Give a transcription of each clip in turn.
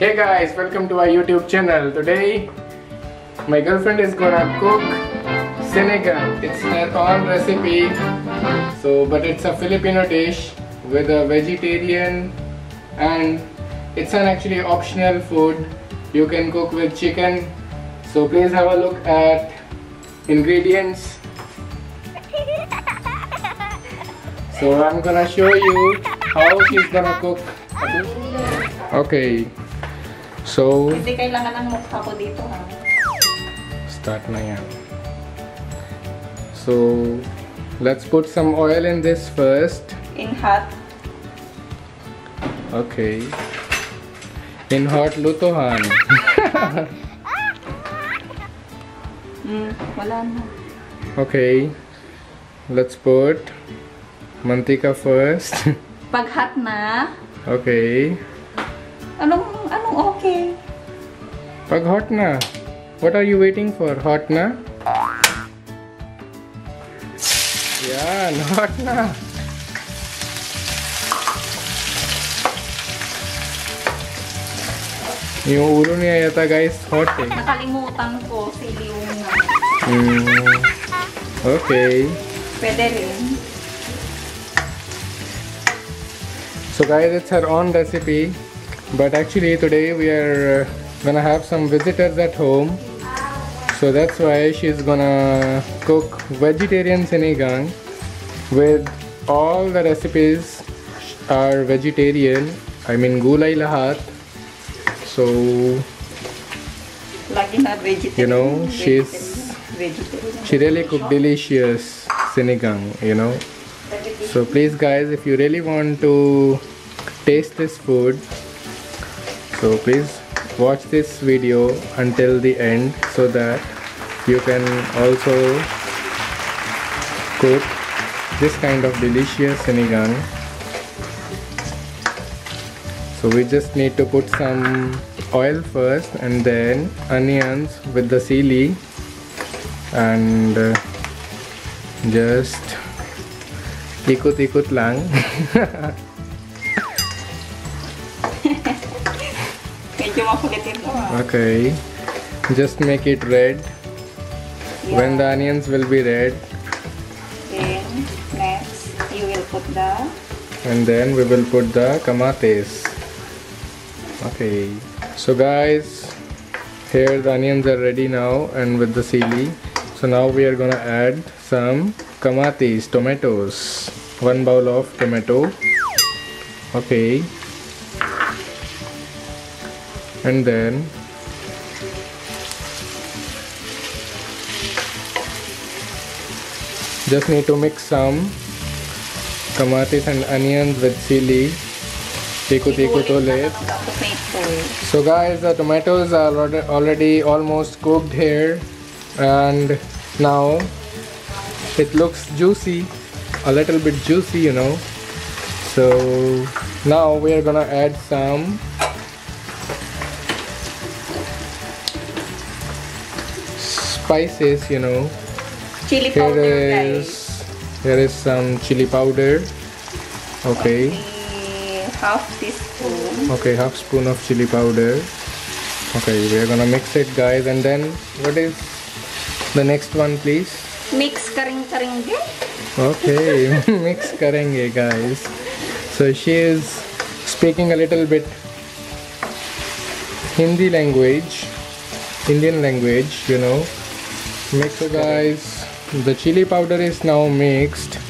Hey guys, welcome to our YouTube channel. Today my girlfriend is gonna cook Sinigang. It's her own recipe. But it's a Filipino dish with a vegetarian, and it's an actually optional food. You can cook with chicken. So please have a look at ingredients. So I'm gonna show you how she's gonna cook. Okay. So hindi kailangan ng mukha ko dito ha. Start na yan. So let's put some oil in this first. In hot. Okay. In hot lutohan. Wala na. Okay. Let's put mantika first. Pag hot na. Okay. Anong okay? Pag hot na. What are you waiting for? Hot na? Yan, hot na. Yung ulo niya yata guys, hot eh. Nakalimutan ko, siliw na. Okay. Pwede rin. So guys, it's her own recipe. But actually today we are gonna have some visitors at home. So that's why she's gonna cook vegetarian sinigang with all the recipes are vegetarian. I mean gulay lahat. So Lagi na vegetarian. you know, she really cooked delicious sinigang, you know. So please guys, if you really want to taste this food, so please watch this video until the end so that you can also cook this kind of delicious sinigang. So we just need to put some oil first and then onions with the sili and just ikut-ikut lang. Medyo makulitin to ha. Okay, just make it red. Yeah. When the onions will be red, Then next you will put the and then we will put the kamates. Okay, so guys, here the onions are ready now and with the sili. So now we are gonna add some kamates, tomatoes. 1 bowl of tomato. Okay. And then just need to mix some kamatis and onions with chili. Ikut-ikut ulit. So guys, the tomatoes are already almost cooked here, and now it looks juicy, a little bit juicy, you know. So now we are gonna add some spices, you know. chili powder guys. Here is some chili powder. Okay. Half teaspoon. Okay, half spoon of chili powder. Okay, we are gonna mix it guys, and then what is the next one please? Mix karing-karing din. Okay, mix karenge guys. So she is speaking a little bit Hindi language, Indian language, you know. Mix it guys. The chili powder is now mixed.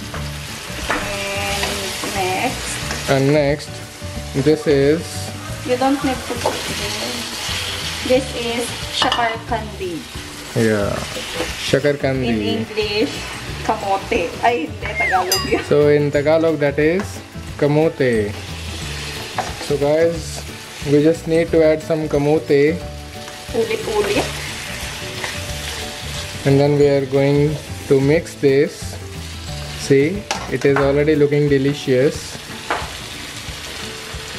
And next, this is. You don't need to put this. This is shakar kandi. Yeah, shakar kandi. In English, kamote. Ay, hindi, Tagalog yun. So in Tagalog that is kamote. So guys, we just need to add some kamote. Ulit-ulit. And then we are going to mix this. See, it is already looking delicious.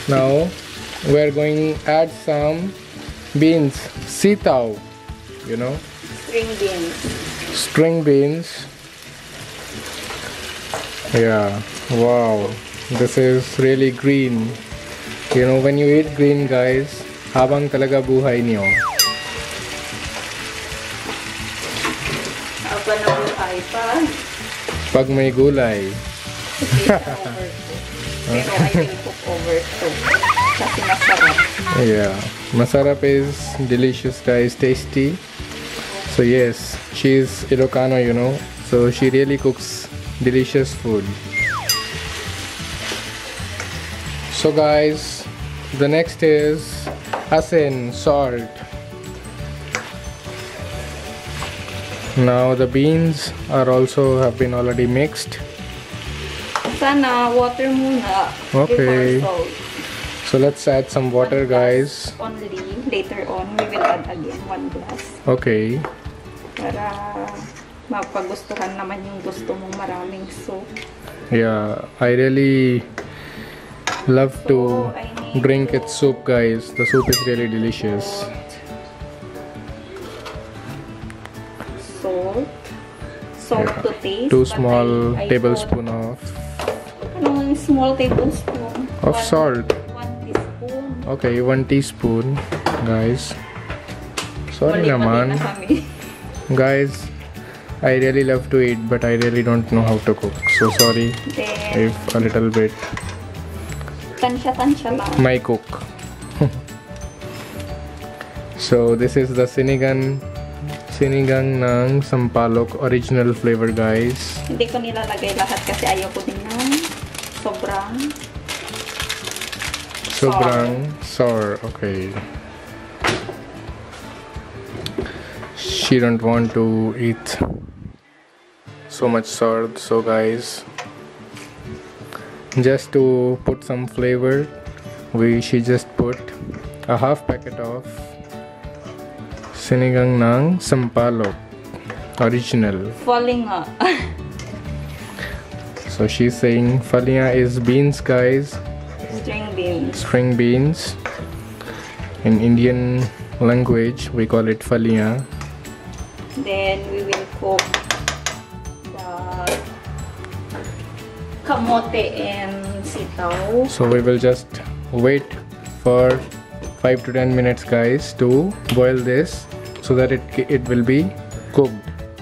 Now we are going to add some beans, sitaw, you know. String beans. String beans. Yeah, wow, this is really green. You know, when you eat green guys, habang talaga buhay niyo. Habang nabuhay pa. Pag may gulay. Pero I will cook over to. Kasi masarap. Yeah, masarap is delicious guys, tasty. So yes, she's Ilocano, you know, so she really cooks delicious food. So guys, the next is asin, salt. Now the beans are also have been already mixed. Sana water muna. Okay. Before salt. So let's add some water guys. Only later on we will add again 1 glass. Okay. Para mapagustuhan naman yung gusto mong maraming soup. Yeah, I really love to drink its soup guys. The soup is really delicious. Salt to taste. 2 small tablespoon of small tablespoon of salt. 1 teaspoon. Okay, 1 teaspoon guys. Sorry naman. Guys, I really love to eat but I really don't know how to cook. So sorry if a little bit tansya lang. my cook. So this is the sinigang ng sampalok original flavor guys. Hindi ko nilalagay lahat kasi ayaw ko din ng sobrang sour. Okay. She don't want to eat so much sour, so guys, just to put some flavor, she just put a half packet of sinigang ng sampalok original. Falinga. So she's saying falinga is beans guys. String beans. In Indian language we call it falinga. Then we will cook the kamote and sitaw. So we will just wait for 5 to 10 minutes guys to boil this so that it will be cooked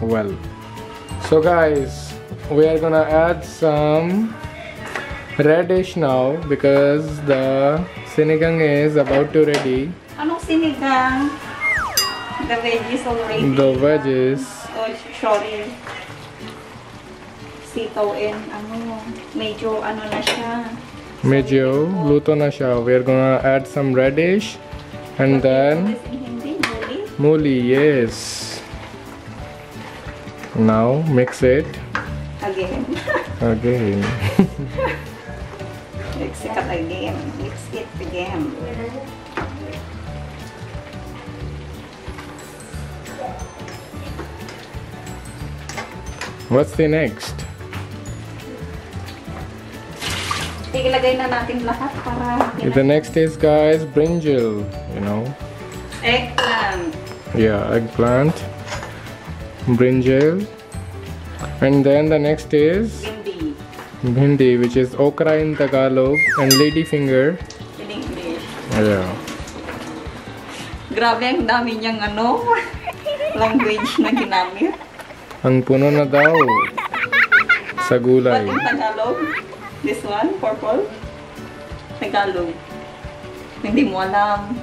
well. So guys, we are gonna add some radish now because the sinigang is about to ready. Anong sinigang? The veggies already. The veggies. Oh, sorry. Sitaw and medyo na siya. Medyo luto na siya. We are gonna add some radish and then muli. Yes. Now mix it again. Mix it again. Mix it again. What's the next? Ilagay na natin lahat para The next is guys brinjal, you know. Eggplant. Yeah, eggplant, brinjal, and then the next is bhindi, which is okra in Tagalog and ladyfinger in English. Yeah. Grabe ang dami niyang language na ginamit. Ang puno na daw sa gulay. What in Tagalog? This one, purple? Tagalog. Hindi mo alam.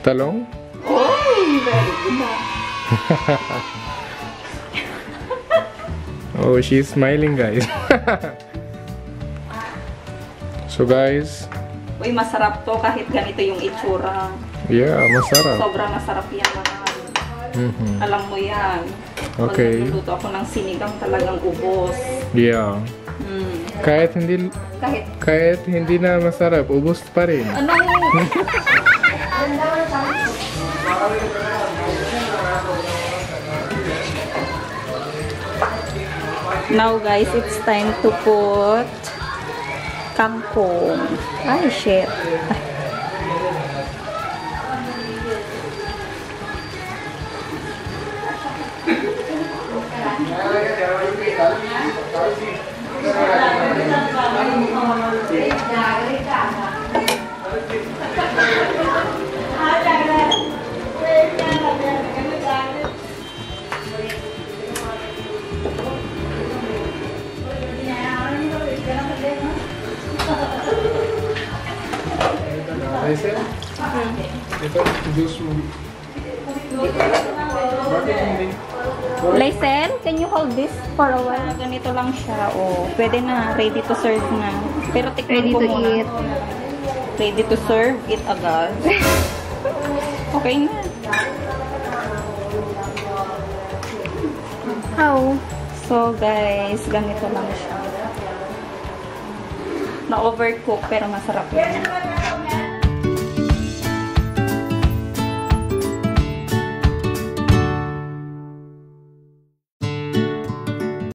Talong? Oh, very good. Oh, she's smiling guys. So guys, uy, masarap to kahit ganito yung itsura. Yeah, masarap. Sobrang masarap yan. Alam mo yan. Okay. Pag nagluto ako ng sinigang talagang ubos. Yeah. Kahit hindi na masarap, ubos pa rin. Ano? Now guys, it's time to put kangkong. Ay, shit. ऐसे ito juice mo. Bakit hindi? Lysel, can you hold this for a while? Ganito lang siya. Oh, pwede na. Ready to serve na. Pero tikman ko muna. Eat. Ready to serve. Eat agad. Okay na. How? So guys, ganito lang siya. Na-overcook pero masarap yan.